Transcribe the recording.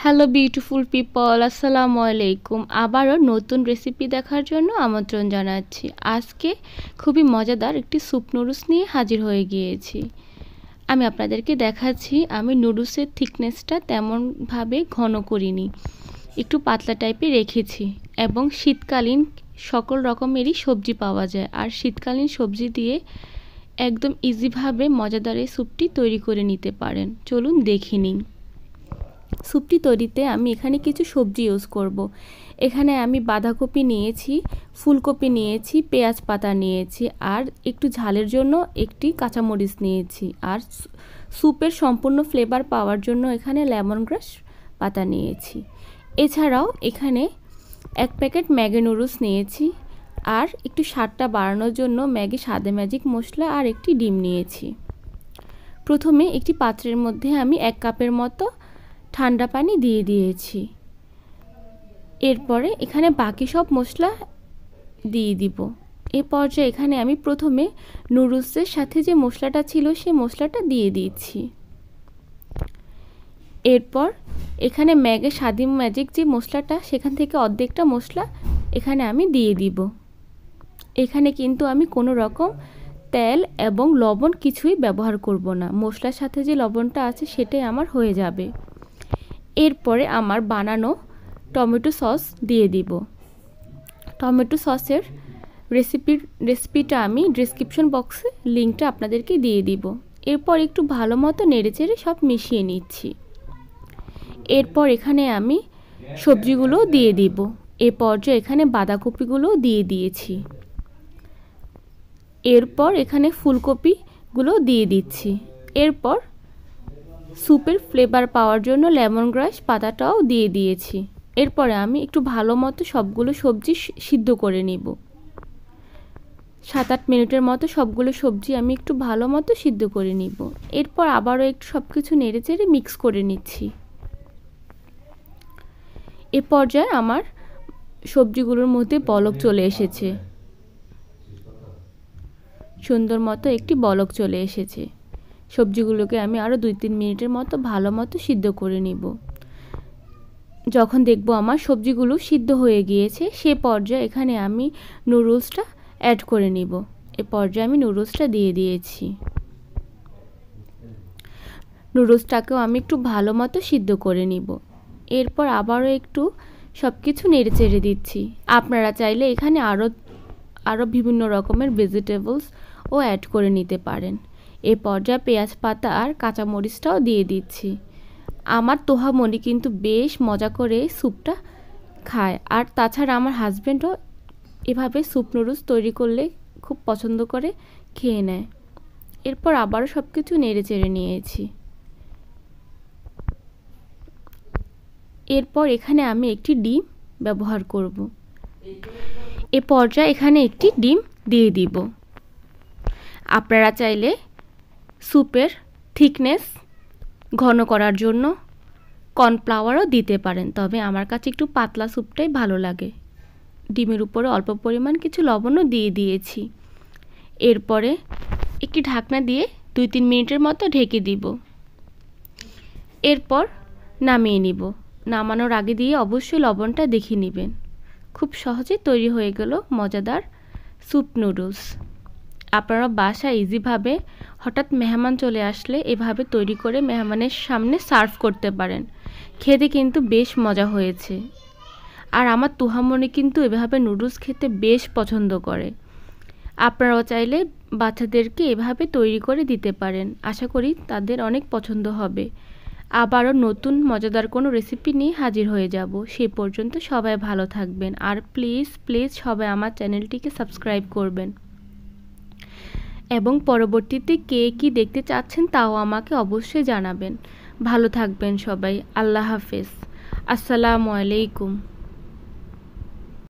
Hello beautiful people, আসসালামু আলাইকুম। আবারও নতুন রেসিপি দেখার জন্য আমন্ত্রণ জানাচ্ছি। আজকে খুবই মজাদার একটি স্যুপ নুডলস নিয়ে হাজির হয়ে গিয়েছি। আমি আপনাদেরকে দেখাচ্ছি, আমি নুডলসের থিকনেসটা তেমনভাবে ঘন করিনি, একটু পাতলা টাইপে রেখেছি। এবং শীতকালীন সকল রকমেরই সবজি পাওয়া যায়, আর শীতকালীন সবজি দিয়ে একদম ইজিভাবে মজাদার এই স্যুপটি তৈরি করে নিতে পারেন। চলুন দেখে নিন। স্যুপটি তৈরিতে আমি এখানে কিছু সবজি ইউজ করব। এখানে আমি বাঁধাকপি নিয়েছি, ফুলকপি নিয়েছি, পেঁয়াজ পাতা নিয়েছি, আর একটু ঝালের জন্য একটি কাঁচামরিচ নিয়েছি, আর স্যুপের সম্পূর্ণ ফ্লেভার পাওয়ার জন্য এখানে লেমন গ্রাস পাতা নিয়েছি। এছাড়াও এখানে 1 প্যাকেট ম্যাগি নুডলস নিয়েছি, আর একটু স্বাদটা বাড়ানোর জন্য ম্যাগি স্বাদে ম্যাজিক মশলা আর একটি ডিম নিয়েছি। প্রথমে একটি পাত্রের মধ্যে আমি 1 কাপের মতো ঠান্ডা পানি দিয়ে দিয়েছি। এরপরে এখানে বাকি সব মশলা দিয়ে দিব। এই পর্যায়ে এখানে আমি প্রথমে নুডলসের সাথে যে মশলাটা ছিল সেই মশলাটা দিয়ে দিচ্ছি। এরপর এখানে ম্যাগি স্বাদে ম্যাজিক যে মশলাটা, সেখান থেকে অর্ধেকটা মশলা এখানে আমি দিয়ে দিব। এখানে কিন্তু আমি কোনো রকম তেল এবং লবণ কিছুই ব্যবহার করব না। মশলার সাথে যে লবণটা আছে সেটাই আমার হয়ে যাবে। এরপরে আমার বানানো টমেটো সস দিয়ে দিব। টমেটো সসের রেসিপিটা আমি ডেসক্রিপশন বক্সে লিঙ্কটা আপনাদেরকে দিয়ে দিব। এরপর একটু ভালো মতো নেড়েচেড়ে সব মিশিয়ে নিচ্ছি। এরপর এখানে আমি সবজিগুলো দিয়ে দিব। এ পর্যায়ে এখানে বাঁধাকপিগুলো দিয়ে দিয়েছি। এরপর এখানে ফুলকপিগুলো দিয়ে দিচ্ছি। এরপর স্যুপের ফ্লেভার পাওয়ার জন্য লেমন গ্রাস পাতাটাও দিয়ে দিয়েছি। এরপরে আমি একটু ভালো মতো সবগুলো সবজি সিদ্ধ করে নিব। 7-8 মিনিটের মতো সবগুলো সবজি আমি একটু ভালো মতো সিদ্ধ করে নিব। এরপর আবারও একটু সব কিছু নেড়েচেড়ে মিক্স করে নিচ্ছি। এ পর্যায়ে আমার সবজিগুলোর মধ্যে বলক চলে এসেছে, সুন্দর মতো একটি বলক চলে এসেছে। সবজিগুলোকে আমি আরও 2-3 মিনিটের মতো ভালো মতো সিদ্ধ করে নিব। যখন দেখব আমার সবজিগুলো সিদ্ধ হয়ে গিয়েছে, সে পর্যায়ে এখানে আমি নুডলসটা অ্যাড করে নিব। এ পর্যায়ে আমি নুডলসটা দিয়ে দিয়েছি। নুডলসটাকেও আমি একটু ভালো মতো সিদ্ধ করে নিব। এরপর আবারও একটু সব কিছু নেড়েচেড়ে দিচ্ছি। আপনারা চাইলে এখানে আরও বিভিন্ন রকমের ভেজিটেবলসও অ্যাড করে নিতে পারেন। এ পর্যায়ে পেঁয়াজ পাতা আর কাঁচামরিচটাও দিয়ে দিচ্ছি। আমার তোহামণি কিন্তু বেশ মজা করে স্যুপটা খায়, আর তাছাড়া আমার হাজব্যান্ডও এভাবে স্যুপ নুডলস তৈরি করলে খুব পছন্দ করে খেয়ে নেয়। এরপর আবারও সব কিছু নেড়ে চেড়ে নিয়েছি। এরপর এখানে আমি একটি ডিম ব্যবহার করব। এ পর্যায়ে এখানে একটি ডিম দিয়ে দিব। আপনারা চাইলে স্যুপের থিকনেস ঘন করার জন্য কর্নফ্লাওয়ারও দিতে পারেন, তবে আমার কাছে একটু পাতলা স্যুপটাই ভালো লাগে। ডিমের উপরে অল্প পরিমাণ কিছু লবণও দিয়ে দিয়েছি। এরপরে একটি ঢাকনা দিয়ে 2-3 মিনিটের মতো ঢেকে দিব। এরপর নামিয়ে নিব। নামানোর আগে দিয়ে অবশ্যই লবণটা দেখে নেবেন। খুব সহজে তৈরি হয়ে গেল মজাদার স্যুপ নুডলস। আপনারা বাসায় ইজিভাবে হঠাৎ মেহমান চলে আসলে এভাবে তৈরি করে মেহমানের সামনে সার্ভ করতে পারেন। খেতে কিন্তু বেশ মজা হয়েছে। আর আমার তুহামণি কিন্তু এভাবে নুডলস খেতে বেশ পছন্দ করে। আপনারাও চাইলে বাচ্চাদেরকে এভাবে তৈরি করে দিতে পারেন। আশা করি তাদের অনেক পছন্দ হবে। আবারও নতুন মজাদার কোনো রেসিপি নিয়ে হাজির হয়ে যাব। সে পর্যন্ত সবাই ভালো থাকবেন, আর প্লিজ সবাই আমার চ্যানেলটিকে সাবস্ক্রাইব করবেন। এবং পরবর্তীতে কে কী দেখতে চাচ্ছেন তাও আমাকে অবশ্যই জানাবেন। ভালো থাকবেন সবাই। আল্লাহ হাফেজ। আসসালামু আলাইকুম।